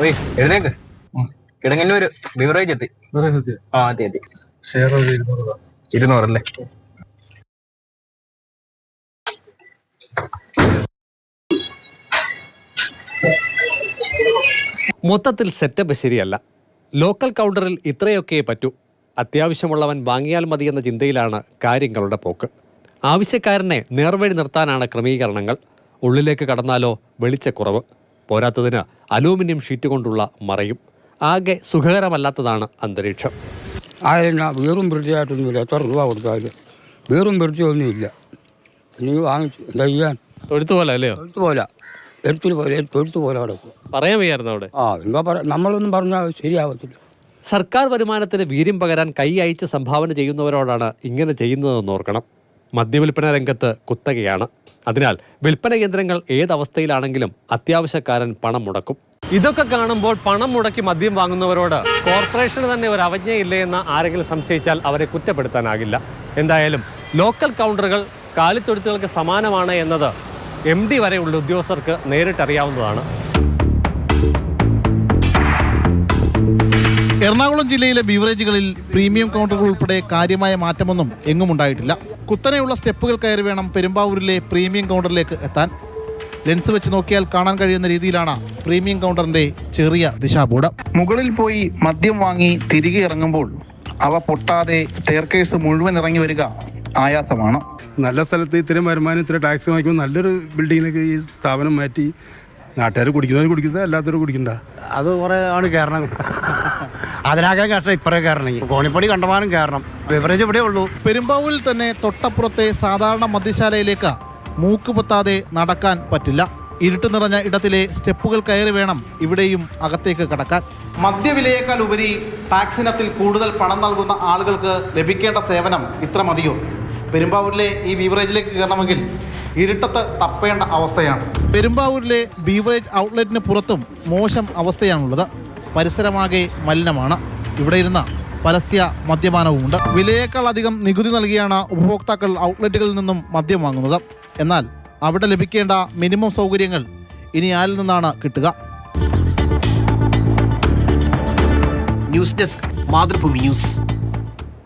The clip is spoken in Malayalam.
ഓയ് എഴുന്നേക്ക്. കിടങ്ങന്നൂര് ബിവറേജ് എത്തി. ആ അതെ അതെ. ഷെയർ 200 അല്ലേ? മൊത്തത്തിൽ സെറ്റപ്പ് ശരിയല്ല. ലോക്കൽ കൗണ്ടറിൽ ഇത്രയൊക്കെ പറ്റൂ. അത്യാവശ്യമുള്ളവൻ വാങ്ങിയാൽ മതിയെന്ന ചിന്തയിലാണ് കാര്യങ്ങളുടെ പോക്ക്. ആവശ്യക്കാരനെ നേർവഴി നിർത്താനാണ് ക്രമീകരണങ്ങൾ. ഉള്ളിലേക്ക് കടന്നാലോ വെളിച്ചക്കുറവ്. പോരാത്തതിന് അലൂമിനിയം ഷീറ്റ് കൊണ്ടുള്ള മറയും. ആകെ സുഖകരമല്ലാത്തതാണ് അന്തരീക്ഷം. വേറും വൃത്തിയായിട്ടൊന്നുമില്ല. എത്ര രൂപ കൊടുത്താലും വേറും വൃത്തിയൊന്നുമില്ല. നീ വാങ്ങിച്ചു എന്താ ചെയ്യാൻ? തൊഴുത്തു പോലെ അല്ലയോ? തൊഴുത്തു പോലെ കിടക്കും. പറയാൻ വയ്യായിരുന്നു അവിടെ. നമ്മളൊന്നും പറഞ്ഞാൽ ശരിയാവത്തില്ല. സർക്കാർ വരുമാനത്തിന് വീര്യം പകരാൻ കൈ അയച്ച് സംഭാവന ചെയ്യുന്നവരോടാണ് ഇങ്ങനെ ചെയ്യുന്നതെന്ന് ഓർക്കണം. മദ്യവിൽപ്പന രംഗത്ത് കുത്തകയാണ്. അതിനാൽ വിൽപ്പന കേന്ദ്രങ്ങൾ ഏതവസ്ഥയിലാണെങ്കിലും അത്യാവശ്യക്കാരൻ പണം മുടക്കും. ഇതൊക്കെ കാണുമ്പോൾ പണം മുടക്കി മദ്യം വാങ്ങുന്നവരോട് കോർപ്പറേഷന് തന്നെ ഒരു അവജ്ഞയില്ലേ എന്ന് ആരെങ്കിലും സംശയിച്ചാൽ അവരെ കുറ്റപ്പെടുത്താനാകില്ല. എന്തായാലും ലോക്കൽ കൗണ്ടറുകൾ കാലിത്തൊഴുത്തുകൾക്ക് സമാനമാണ് എന്നത് MD വരെയുള്ള ഉദ്യോഗസ്ഥർക്ക് നേരിട്ടറിയാവുന്നതാണ്. എറണാകുളം ജില്ലയിലെ ബീവറേജുകളിൽ പ്രീമിയം കൗണ്ടറുകൾ ഉൾപ്പെടെ കാര്യമായ മാറ്റമൊന്നും എങ്ങും ഉണ്ടായിട്ടില്ല. കുത്തനെയുള്ള സ്റ്റെപ്പുകൾ കയറി വേണം പെരുമ്പാവൂരിലെ പ്രീമിയം കൗണ്ടറിലേക്ക് എത്താൻ. ലെൻസ് വെച്ച് നോക്കിയാൽ കാണാൻ കഴിയുന്ന രീതിയിലാണ് പ്രീമിയം കൗണ്ടറിന്റെ ചെറിയ ദിശാബോർഡ്. മുകളിൽ പോയി മദ്യം വാങ്ങി തിരികെ ഇറങ്ങുമ്പോൾ അവ പൊട്ടാതെ സ്റ്റെയർകേസ് മുഴുവൻ ഇറങ്ങി വരിക ആയാസമാണ്. നല്ല സ്ഥലത്ത് ഇത്രയും വരുമാനം ഇത്ര ടാക്സ് വാങ്ങിക്കുമ്പോൾ നല്ലൊരു ബിൽഡിങ്ങിലേക്ക് ഈ സ്ഥാപനം മാറ്റി നാട്ടുകാർ കുടിക്കുന്നവർ കുടിക്കുന്നത് അല്ലാത്തവർ കുടിക്കണ്ട. അത് കുറേ ആണ് കയറണം. അതിനാകെ കഷ്ടം ഇപ്പറേ കയറണമെങ്കിൽ കോണിപ്പടി കണ്ടമാനം കയറണം. ബിവറേജ് ഇവിടെ ഉള്ളൂ. പെരുമ്പാവൂരിൽ തന്നെ തൊട്ടപ്പുറത്തെ സാധാരണ മദ്യശാലയിലേക്ക് മൂക്ക് പൊത്താതെ നടക്കാൻ പറ്റില്ല. ഇരുട്ട് നിറഞ്ഞ ഇടത്തിലെ സ്റ്റെപ്പുകൾ കയറി വേണം ഇവിടെയും അകത്തേക്ക് കടക്കാൻ. മദ്യവിലയേക്കാൾ ഉപരി ടാക്സ് ഇനത്തിൽ കൂടുതൽ പണം നൽകുന്ന ആളുകൾക്ക് ലഭിക്കേണ്ട സേവനം ഇത്ര മതിയോ? പെരുമ്പാവൂരിലെ ഈ ബീവറേജിലേക്ക് കയറണമെങ്കിൽ ഇരുട്ടത്ത് തപ്പേണ്ട അവസ്ഥയാണ്. പെരുമ്പാവൂരിലെ ബീവറേജ് ഔട്ട്ലെറ്റിന് പുറത്തും മോശം അവസ്ഥയാണുള്ളത്. പരിസരമാകെ മലിനമാണ്. ഇവിടെ ഇരുന്ന പരസ്യ മദ്യപാനവുമുണ്ട്. വിലയേക്കാൾ അധികം നികുതി നൽകിയാണ് ഉപഭോക്താക്കൾ ഔട്ട്ലെറ്റുകളിൽ നിന്നും മദ്യം വാങ്ങുന്നത്. എന്നാൽ അവിടെ ലഭിക്കേണ്ട മിനിമം സൗകര്യങ്ങൾ ഇനി ആരിൽ നിന്നാണ് കിട്ടുക? News desk, Mathrubhumi news.